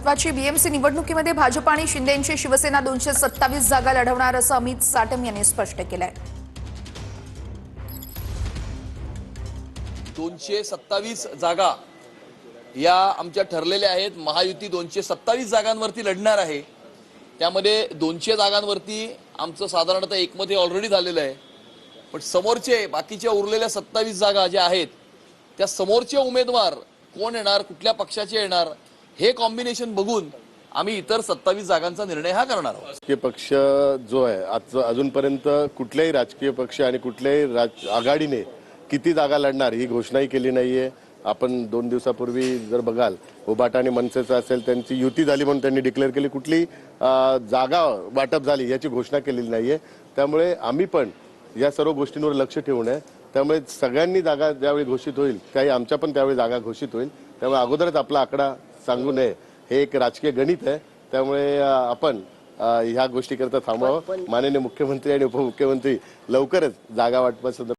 महत्वाची बीएमसी निवडणुकीमध्ये भाजप आणि शिंदेची शिवसेना 227 जागा लढवणार असं अमित साटम यांनी स्पष्ट केलंय। 227 जागा या आमच्या ठरलेल्या आहेत। महायुती 227 जागांवरती लढणार आहे। त्यामध्ये 200 जागांवरती आमचं साधारणतः एकमत ऑलरेडी झालेलं आहे। पण समोरचे बाकीच्या उरलेल्या 27 जागा ज्या आहेत त्या समोरचे उमेदवार कोण येणार, कुठल्या पक्षाचे येणार, हे कॉम्बिनेशन बघून आम्ही इतर 27 जागांचा निर्णय हा करणार आहोत। राजकीय पक्ष जो आहे अजूनपर्यंत कुठल्याही राजकीय पक्ष आणि कुठल्याही आघाडीने किती जागा लढणार ही घोषणाही केली नाहीये। आपण 2 दिवसापूर्वी जर बघाल उबाटा आणि मनसेचं असेल त्यांची युती झाली म्हणून त्यांनी डिक्लेअर केली, कुठली जागा वाटप झाली याची घोषणा केलेली नाहीये। त्यामुळे आम्ही पण या सर्व गोष्टींवर लक्ष ठेवून आहे। त्यामुळे सगळ्यांनी जागा ज्यावेळी घोषित होईल त्याही आमच्या पण त्यावेळी जागा घोषित होईल। त्यामुळे अगोदरच आपला आकडा सांगू नये हे एक राजकीय गणित आहे। त्यामुळे आपण ह्या गोष्टी करता थांबावं। माननीय मुख्यमंत्री आणि उपमुख्यमंत्री लवकरच जागा वाटपाचं